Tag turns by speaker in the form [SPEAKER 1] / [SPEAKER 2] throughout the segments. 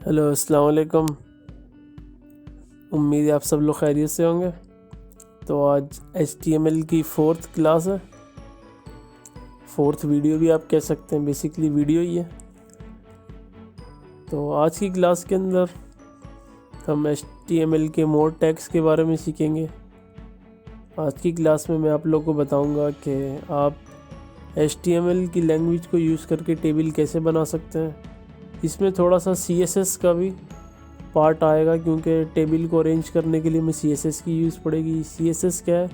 [SPEAKER 1] Hello, अस्सलाम वालेकुम। उम्मीद है आप सब लोग खैरियत से होंगे। तो आज HTML की 4th क्लास है, 4th वीडियो भी आप कह सकते हैं, बेसिकली वीडियो ही है। तो आज की क्लास के अंदर हम HTML के मोर टैग्स के बारे में सीखेंगे। आज की क्लास में मैं आप लोग को बताऊंगा कि आप HTML की लैंग्वेज को यूज़ करके टेबल कैसे बना सकते हैं। इसमें थोड़ा सा CSS का भी पार्ट आएगा, क्योंकि टेबल को अरेंज करने के लिए हमें CSS की यूज़ पड़ेगी। CSS क्या है?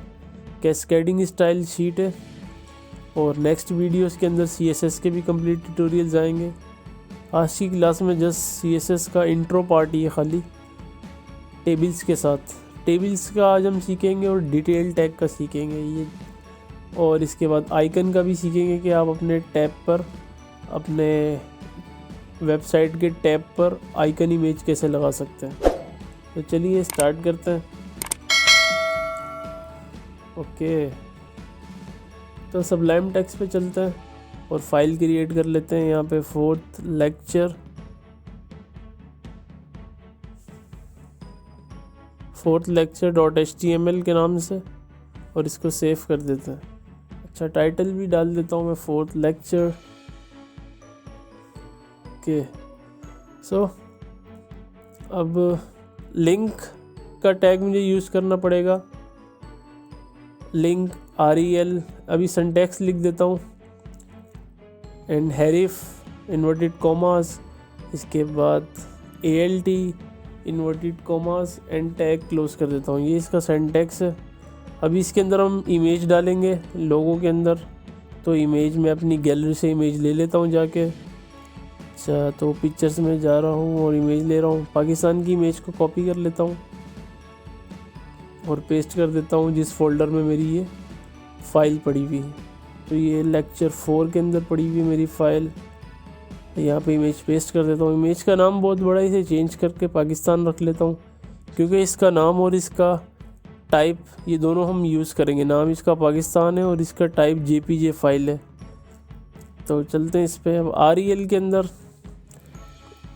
[SPEAKER 1] कैस्केडिंग स्टाइल शीट है, और नेक्स्ट वीडियोस के अंदर CSS के भी कंप्लीट ट्यूटोरियल्स आएंगे। आज की क्लास में जस्ट CSS का इंट्रो पार्ट ही है खाली, टेबल्स के साथ। टेबल्स का आज हम सीखेंगे और डिटेल टैग का सीखेंगे ये, और इसके बाद आइकन का भी सीखेंगे कि आप अपने टैब पर, अपने वेबसाइट के टैब पर आइकन इमेज कैसे लगा सकते हैं। तो चलिए स्टार्ट करते हैं। ओके, तो सबलाइम टेक्स्ट पे चलते हैं और फाइल क्रिएट कर लेते हैं। यहाँ पे फोर्थ लेक्चर .html के नाम से, और इसको सेव कर देते हैं। अच्छा, टाइटल भी डाल देता हूँ मैं, फोर्थ लेक्चर के। सो अब लिंक का टैग मुझे यूज़ करना पड़ेगा, लिंक rel, अभी सिंटैक्स लिख देता हूँ, एंड हेरिफ इन्वर्टेड कॉमास, इसके बाद alt inverted commas and tag close कर देता हूँ। ये इसका सिंटैक्स है। अभी इसके अंदर हम इमेज डालेंगे लोगों के अंदर, तो इमेज में अपनी गैलरी से इमेज ले लेता हूँ जाके। अच्छा, तो पिक्चर्स में जा रहा हूँ और इमेज ले रहा हूँ। पाकिस्तान की इमेज को कॉपी कर लेता हूँ और पेस्ट कर देता हूँ जिस फोल्डर में मेरी ये फ़ाइल पड़ी हुई है। तो ये लेक्चर 4 के अंदर पड़ी हुई मेरी फ़ाइल, यहाँ पे इमेज पेस्ट कर देता हूँ। इमेज का नाम बहुत बड़ा, इसे चेंज करके पाकिस्तान रख लेता हूँ, क्योंकि इसका नाम और इसका टाइप ये दोनों हम यूज़ करेंगे। नाम इसका पाकिस्तान है और इसका टाइप JPG फाइल है। तो चलते हैं इस पर। अब rel के अंदर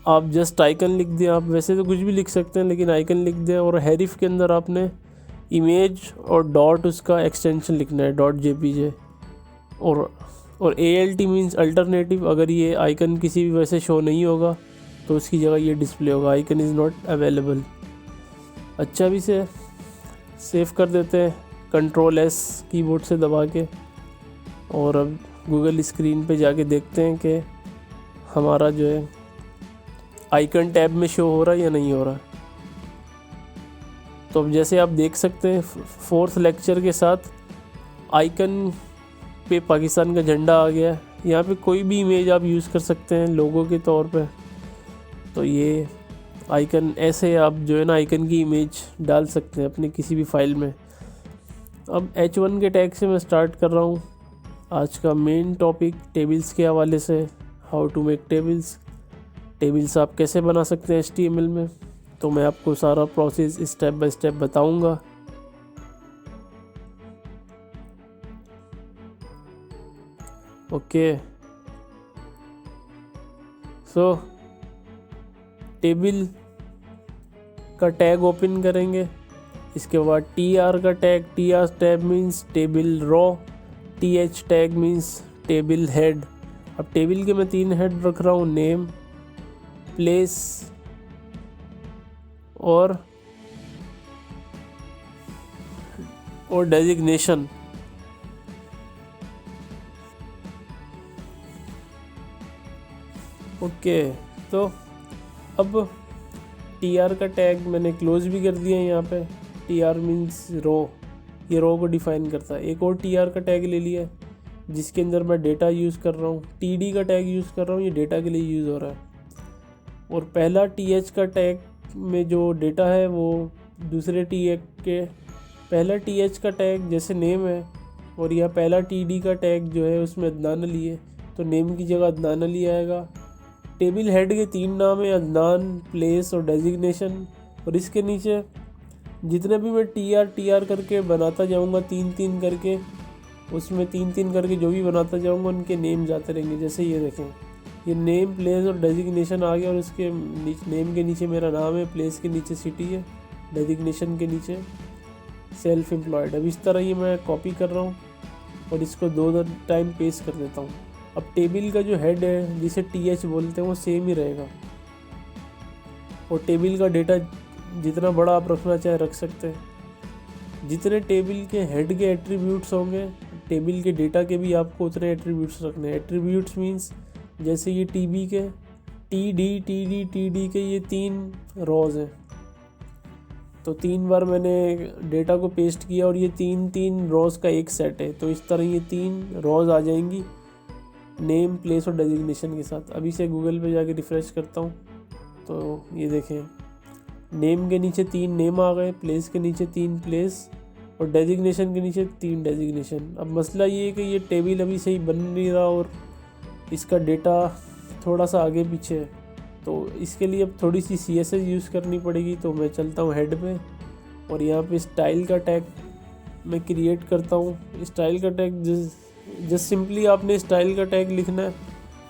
[SPEAKER 1] आप जस्ट आइकन लिख दें, आप वैसे तो कुछ भी लिख सकते हैं, लेकिन आइकन लिख दें। और हेरिफ के अंदर आपने इमेज और डॉट उसका एक्सटेंशन लिखना है, .jpg। और alt मीन्स अल्टरनेटिव। अगर ये आइकन किसी भी वजह से शो नहीं होगा तो उसकी जगह ये डिस्प्ले होगा, आइकन इज़ नॉट अवेलेबल। अच्छा, भी से सेव कर देते हैं Ctrl+S कीबोर्ड से दबा के, और अब गूगल स्क्रीन पे जाके देखते हैं कि हमारा जो है आइकन टैब में शो हो रहा है या नहीं हो रहा। तो अब जैसे आप देख सकते हैं 4th लेक्चर के साथ आइकन पे पाकिस्तान का झंडा आ गया है। यहाँ पे कोई भी इमेज आप यूज़ कर सकते हैं लोगो के तौर पे। तो ये आइकन ऐसे आप जो है ना आइकन की इमेज डाल सकते हैं अपने किसी भी फाइल में। अब H1 के टैग से मैं स्टार्ट कर रहा हूँ आज का मेन टॉपिक टेबल्स के हवाले से। हाउ टू मेक टेबल्स आप कैसे बना सकते हैं HTML में। तो मैं आपको सारा प्रोसेस स्टेप बाय स्टेप बताऊंगा। ओके, सो टेबल का टैग ओपन करेंगे। इसके बाद TR का tag means table raw, TH tag means table head. अब टेबल के मैं 3 हेड रख रहा हूँ, नेम, प्लेस और डेजिग्नेशन। ओके, तो अब TR का टैग मैंने क्लोज भी कर दिया है। यहाँ पे TR मीन्स रो, ये रो को डिफाइन करता है। एक और TR का टैग ले लिया जिसके अंदर मैं डेटा यूज़ कर रहा हूँ। TD का टैग यूज़ कर रहा हूँ, ये डेटा के लिए यूज़ हो रहा है। और पहला TH का टैग में जो डेटा है वो दूसरे पहला TH का टैग जैसे नेम है, और यह पहला TD का टैग जो है उसमें अदनान अली है, तो नेम की जगह अदनान अली आएगा। टेबल हेड के 3 नाम है, अदनान, प्लेस और डेजिग्नेशन। और इसके नीचे जितने भी मैं TR करके बनाता जाऊंगा 3-3 करके, उसमें 3-3 करके जो भी बनाता जाऊंगा उनके नेम जाते रहेंगे। जैसे ये देखें, ये नेम, प्लेस और डेजिग्नेशन आ गया और इसके नेम के नीचे मेरा नाम है, प्लेस के नीचे सिटी है, डेजिग्नेशन के नीचे सेल्फ एम्प्लॉयड। अब इस तरह ये मैं कॉपी कर रहा हूँ और इसको 2 टाइम पेस्ट कर देता हूँ। अब टेबल का जो हेड है जिसे TH बोलते हैं वो सेम ही रहेगा और टेबल का डेटा जितना बड़ा आप रखना चाहे रख सकते हैं। जितने टेबल के हेड के एट्रीब्यूट्स होंगे टेबल के डेटा के भी आपको उतने एट्रीब्यूट्स रखने हैं। एट्रीब्यूट्स मीन्स जैसे ये TB के TD के ये 3 रोज हैं, तो 3 बार मैंने डेटा को पेस्ट किया और ये 3 रोज का एक सेट है, तो इस तरह ये 3 रोज आ जाएंगी नेम, प्लेस और डेजिग्नेशन के साथ। अभी से गूगल पे जाके रिफ़्रेश करता हूँ तो ये देखें नेम के नीचे 3 नेम आ गए, प्लेस के नीचे 3 प्लेस और डेजिग्नेशन के नीचे 3 डेजिग्नेशन। अब मसला ये है कि ये टेबल अभी सही बन नहीं रहा और इसका डेटा थोड़ा सा आगे पीछे है, तो इसके लिए अब थोड़ी सी CSS यूज़ करनी पड़ेगी। तो मैं चलता हूँ हेड पे और यहाँ पे स्टाइल का टैग मैं क्रिएट करता हूँ। स्टाइल का टैग जस्ट सिंपली आपने स्टाइल का टैग लिखना है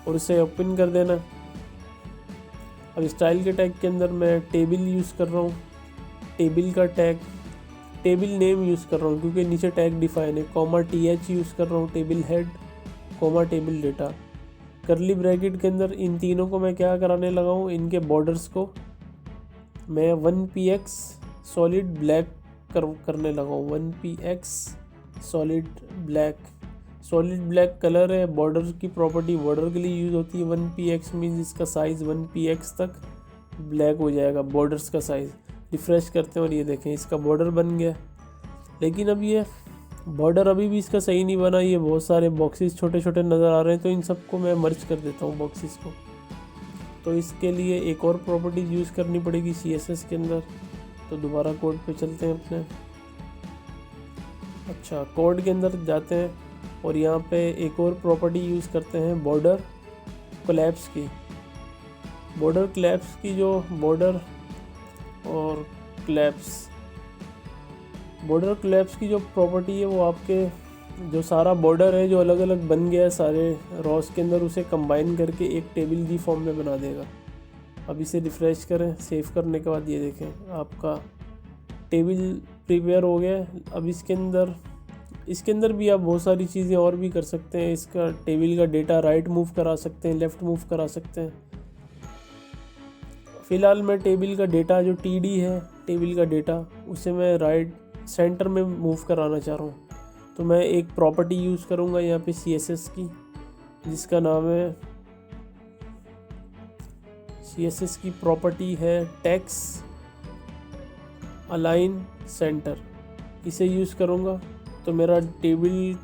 [SPEAKER 1] और उसे ओपन कर देना है। अब स्टाइल के टैग के अंदर मैं टेबल यूज़ कर रहा हूँ, टेबल का टैग, टेबल नेम यूज़ कर रहा हूँ क्योंकि नीचे टैग डिफाइन है, TH यूज़ कर रहा हूँ, टेबल हेड, टेबल डेटा। करली ब्रैकेट के अंदर इन तीनों को मैं क्या कराने लगा हूँ, इनके बॉर्डर्स को मैं 1px सॉलिड ब्लैक करने लगा हूँ। 1px सॉलिड ब्लैक कलर है, बॉर्डर की प्रॉपर्टी बॉर्डर के लिए यूज़ होती है। 1px मीन्स इसका साइज़ 1px तक ब्लैक हो जाएगा, बॉर्डर्स का साइज़। रिफ़्रेश करते हैं और ये देखें इसका बॉर्डर बन गया। लेकिन अब ये बॉर्डर अभी भी इसका सही नहीं बना, ये बहुत सारे बॉक्सेस छोटे छोटे नज़र आ रहे हैं, तो इन सबको मैं मर्ज कर देता हूँ बॉक्सेस को। तो इसके लिए एक और प्रॉपर्टी यूज़ करनी पड़ेगी CSS के अंदर। तो दोबारा कोड पे चलते हैं अपने। अच्छा, कोड के अंदर जाते हैं और यहाँ पे एक और प्रॉपर्टी यूज़ करते हैं बॉर्डर कोलैप्स की। बॉर्डर कोलैप्स की जो बॉर्डर कोलैप्स की जो प्रॉपर्टी है वो आपके जो सारा बॉर्डर है जो अलग अलग बन गया है सारे रॉस के अंदर, उसे कंबाइन करके एक टेबल की फॉर्म में बना देगा। अब इसे रिफ़्रेश करें, सेव करने के बाद ये देखें आपका टेबल प्रिपेयर हो गया। अब इसके अंदर भी आप बहुत सारी चीज़ें और भी कर सकते हैं। इसका टेबल का डेटा राइट मूव करा सकते हैं, लेफ़्ट मूव करा सकते हैं। फ़िलहाल मैं टेबल का डेटा जो TD है, टेबल का डेटा उसे मैं राइट सेंटर में मूव कराना चाह रहा हूँ। तो मैं एक प्रॉपर्टी यूज़ करूँगा यहाँ पे CSS की, जिसका नाम है CSS की प्रॉपर्टी है टेक्स्ट अलाइन सेंटर। इसे यूज़ करूँगा तो मेरा टेबल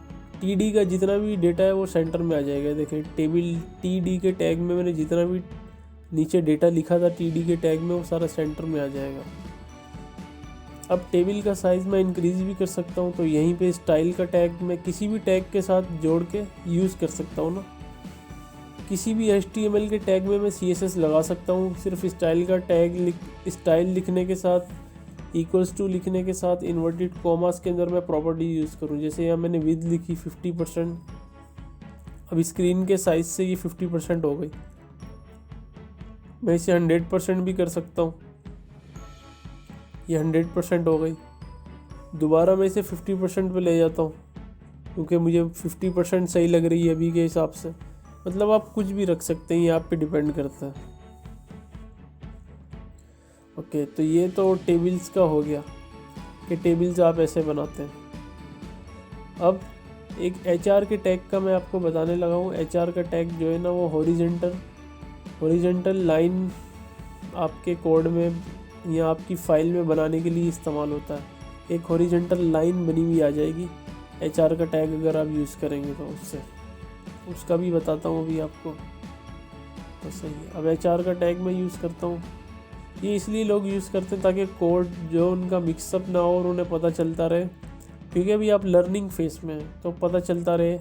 [SPEAKER 1] TD का जितना भी डेटा है वो सेंटर में आ जाएगा। देखिए टेबल TD के टैग में मैंने जितना भी नीचे डेटा लिखा था TD के टैग में वो सारा सेंटर में आ जाएगा। अब टेबल का साइज़ मैं इंक्रीज़ भी कर सकता हूँ, तो यहीं पे स्टाइल का टैग मैं किसी भी टैग के साथ जोड़ के यूज़ कर सकता हूँ ना। किसी भी HTML के टैग में मैं CSS लगा सकता हूँ। सिर्फ स्टाइल का टैग स्टाइल लिखने के साथ =, लिखने के साथ इन्वर्टेड कॉमास के अंदर मैं प्रॉपर्टी यूज़ करूँ। जैसे यहाँ मैंने विद लिखी 50%, अब स्क्रीन के साइज़ से ये 50% हो गई। मैं इसे 100% भी कर सकता हूँ, ये 100% हो गई। दोबारा मैं इसे 50% पे ले जाता हूँ क्योंकि मुझे 50% सही लग रही है अभी के हिसाब से। मतलब आप कुछ भी रख सकते हैं, ये आप पे डिपेंड करता है। ओके, तो ये तो टेबल्स का हो गया कि टेबल्स आप ऐसे बनाते हैं। अब एक HR के टैग का मैं आपको बताने लगा हूँ। HR का टैग जो है ना वो हॉरिजेंटल लाइन आपके कोड में या आपकी फ़ाइल में बनाने के लिए इस्तेमाल होता है। एक हॉरिजेंटल लाइन बनी हुई आ जाएगी HR का टैग अगर आप यूज़ करेंगे तो उसका भी बताता हूँ अभी आपको। तो सही है। अब HR का टैग मैं यूज़ करता हूँ। ये इसलिए लोग यूज़ करते हैं ताकि कोड जो उनका मिक्सअप ना हो और उन्हें पता चलता रहे, क्योंकि अभी आप लर्निंग फेस में हैं तो पता चलता रहे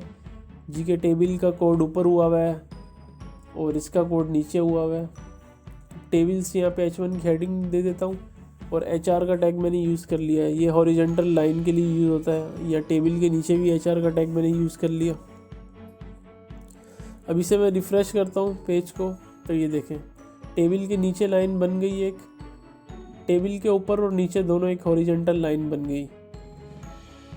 [SPEAKER 1] जी के टेबल का कोड ऊपर हुआ हुआ है और इसका कोड नीचे हुआ हुआ है। टेबल्स यहाँ पे H1 की हेडिंग दे देता हूँ और HR का टैग मैंने यूज़ कर लिया है। ये हॉरिजॉन्टल लाइन के लिए यूज़ होता है, या टेबल के नीचे भी HR का टैग मैंने यूज़ कर लिया। अभी से मैं रिफ़्रेश करता हूँ पेज को, तो ये देखें टेबल के नीचे लाइन बन गई, एक टेबल के ऊपर और नीचे दोनों एक हॉरिजॉन्टल लाइन बन गई।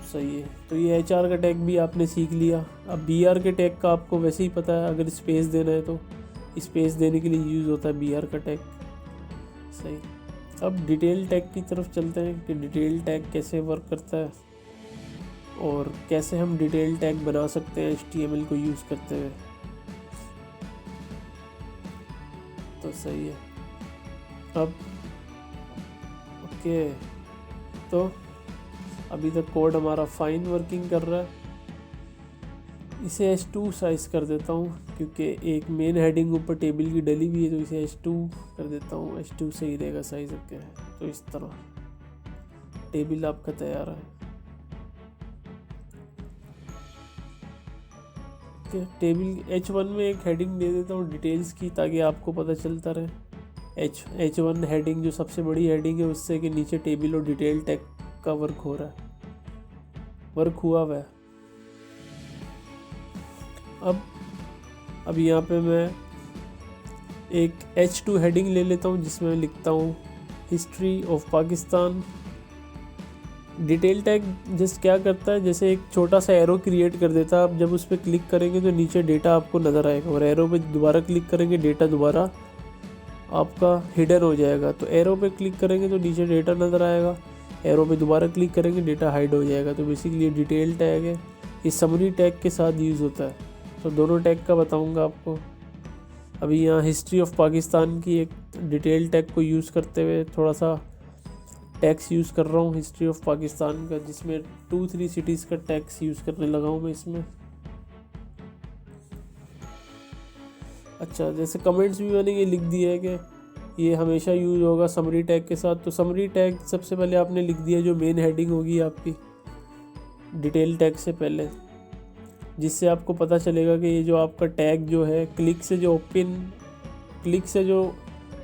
[SPEAKER 1] सही है। तो ये HR का टैग भी आपने सीख लिया। अब BR के टैग का आपको वैसे ही पता है, अगर स्पेस देना है तो स्पेस देने के लिए यूज़ होता है BR का टैग। सही। अब डिटेल टैग की तरफ चलते हैं कि डिटेल टैग कैसे वर्क करता है और कैसे हम डिटेल टैग बना सकते हैं HTML को यूज़ करते हुए। तो सही है। अब ओके, तो अभी तक कोड हमारा फाइन वर्किंग कर रहा है। इसे H2 साइज कर देता हूँ क्योंकि एक मेन हेडिंग ऊपर टेबल की डली हुई है, तो इसे H2 कर देता हूँ। H2 सही रहेगा साइज। ओके, तो इस तरह टेबल आपका तैयार है। ओके, टेबल H1 में एक हेडिंग दे देता हूँ डिटेल्स की, ताकि आपको पता चलता रहे। H1 हेडिंग जो सबसे बड़ी हेडिंग है, उससे कि नीचे टेबल और डिटेल टैग का वर्क हो रहा है, वर्क हुआ हुआ है। अब यहाँ पे मैं एक H2 हेडिंग ले लेता हूँ जिसमें मैं लिखता हूँ history of Pakistan. Detail tag just क्या करता है, जैसे एक छोटा सा एरो क्रिएट कर देता है। आप जब उस पर क्लिक करेंगे तो नीचे डेटा आपको नज़र आएगा, और एरो पे दोबारा क्लिक करेंगे डेटा दोबारा आपका हिडन हो जाएगा। तो एरो पे क्लिक करेंगे तो नीचे डेटा नज़र आएगा, एरो पे दोबारा क्लिक करेंगे डेटा हाइड हो जाएगा। तो बेसिकली ये डिटेल टैग है, ये समरी टैग के साथ यूज़ होता है। तो दोनों टैग का बताऊंगा आपको। अभी यहाँ हिस्ट्री ऑफ पाकिस्तान की एक डिटेल टैग को यूज़ करते हुए थोड़ा सा टैग्स यूज़ कर रहा हूँ हिस्ट्री ऑफ पाकिस्तान का, जिसमें 2-3 सिटीज़ का टैग्स यूज़ करने लगा हूँ मैं इसमें। अच्छा, जैसे कमेंट्स भी मैंने ये लिख दिया है कि ये हमेशा यूज़ होगा समरी टैग के साथ। तो समरी टैग सबसे पहले आपने लिख दिया जो मेन हेडिंग होगी आपकी डिटेल टैग से पहले, जिससे आपको पता चलेगा कि ये जो आपका टैग जो है क्लिक से जो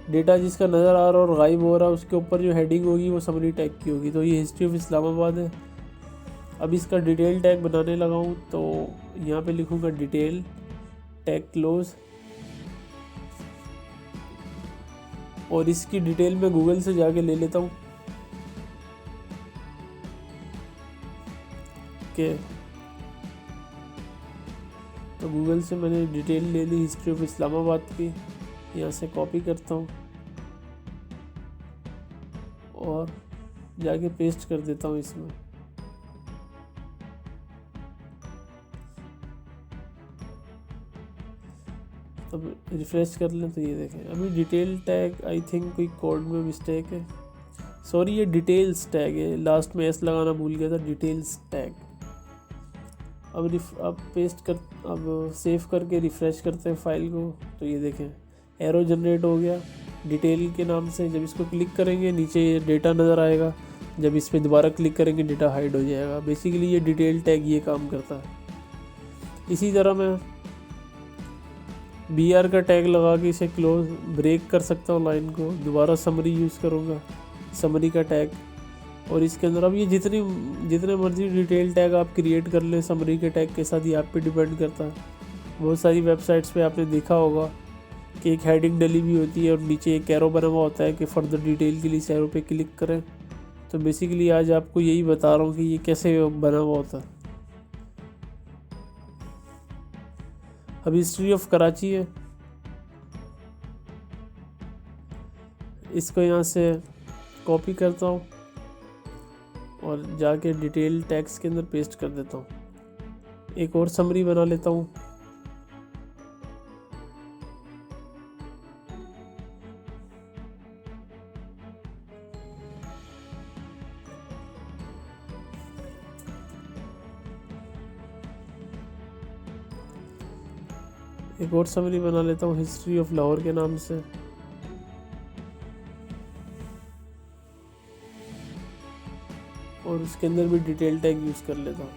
[SPEAKER 1] डेटा जिसका नज़र आ रहा है और गायब हो रहा है, उसके ऊपर जो हेडिंग होगी वो समरी टैग की होगी। तो ये हिस्ट्री ऑफ इस्लामाबाद है। अब इसका डिटेल टैग बनाने लगा हूँ, तो यहाँ पे लिखूँगा डिटेल टैग क्लोज, और इसकी डिटेल मैं गूगल से जाके ले लेता हूँ। ओके, तो गूगल से मैंने डिटेल ले ली हिस्ट्री ऑफ इस्लामाबाद की। यहाँ से कॉपी करता हूँ और जाके पेस्ट कर देता हूँ इसमें। अब रिफ्रेश कर लें तो ये देखें अभी डिटेल टैग, आई थिंक कोई कोड में मिस्टेक है, सॉरी ये डिटेल्स टैग है, लास्ट में एस लगाना भूल गया था, डिटेल्स टैग। अब पेस्ट कर, अब सेव करके रिफ़्रेश करते हैं फाइल को, तो ये देखें एरो जनरेट हो गया डिटेल के नाम से। जब इसको क्लिक करेंगे नीचे ये डेटा नज़र आएगा, जब इस पर दोबारा क्लिक करेंगे डेटा हाइड हो जाएगा। बेसिकली ये डिटेल टैग ये काम करता है। इसी तरह मैं BR का टैग लगा के इसे क्लोज ब्रेक कर सकता हूँ लाइन को, दोबारा समरी यूज़ करूँगा, समरी का टैग। और इसके अंदर अब ये जितने मर्जी डिटेल टैग आप क्रिएट कर लें समरी के टैग के साथ, ये आप पे डिपेंड करता है। बहुत सारी वेबसाइट्स पे आपने देखा होगा कि एक हेडिंग डली हुई होती है और नीचे एक एरो बना हुआ होता है कि फर्दर डिटेल के लिए इस एरो पे क्लिक करें। तो बेसिकली आज आपको यही बता रहा हूँ कि ये कैसे बना हुआ होता है। अब हिस्ट्री ऑफ कराची है, इसको यहाँ से कॉपी करता हूँ और जाके डिटेल टैग्स के अंदर पेस्ट कर देता हूँ। एक और समरी बना लेता हूँ। हिस्ट्री ऑफ लाहौर के नाम से। और उसके अंदर भी डिटेल टैग यूज़ कर लेता हूँ।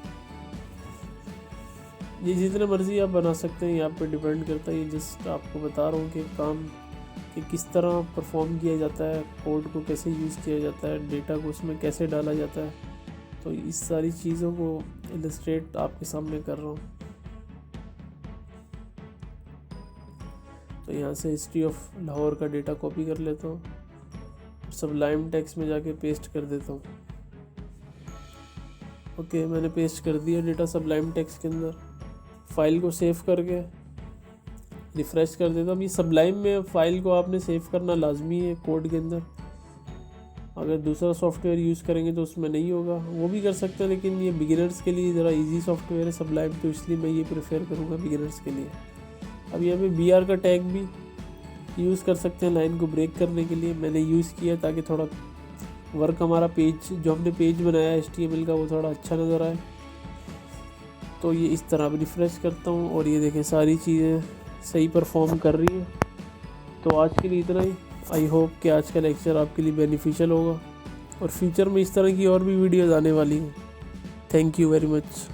[SPEAKER 1] ये जितने मर्जी आप बना सकते हैं, ये आप पे डिपेंड करता है। ये जस्ट आपको बता रहा हूँ कि काम कि किस तरह परफॉर्म किया जाता है, कोड को कैसे यूज़ किया जाता है, डेटा को उसमें कैसे डाला जाता है। तो इस सारी चीज़ों को इलस्ट्रेट आपके सामने कर रहा हूँ। तो यहाँ से हिस्ट्री ऑफ लाहौर का डेटा कॉपी कर लेता हूँ, सबलाइम टेक्स्ट में जाके पेस्ट कर देता हूँ। ओके, मैंने पेस्ट कर दिया डेटा सबलाइम टेक्स्ट के अंदर। फाइल को सेव करके रिफ़्रेश कर देता हूँ। ये सबलाइम में फ़ाइल को आपने सेव करना लाजमी है कोड के अंदर। अगर दूसरा सॉफ्टवेयर यूज़ करेंगे तो उसमें नहीं होगा, वो भी कर सकते हैं, लेकिन ये बिगिनर्स के लिए ज़रा इजी सॉफ्टवेयर है सबलाइम, तो इसलिए मैं ये प्रेफर करूँगा बिगिनर्स के लिए। अब यहाँ पे BR का टैग भी यूज़ कर सकते हैं लाइन को ब्रेक करने के लिए। मैंने यूज़ किया ताकि थोड़ा वर्क हमारा पेज जो हमने पेज बनाया है HTML का वो थोड़ा अच्छा नज़र आए। तो ये इस तरह भी रिफ़्रेश करता हूँ और ये देखें सारी चीज़ें सही परफॉर्म कर रही है। तो आज के लिए इतना ही। आई होप कि आज का लेक्चर आपके लिए बेनिफिशियल होगा और फ्यूचर में इस तरह की और भी वीडियोज़ आने वाली हैं। Thank you very much.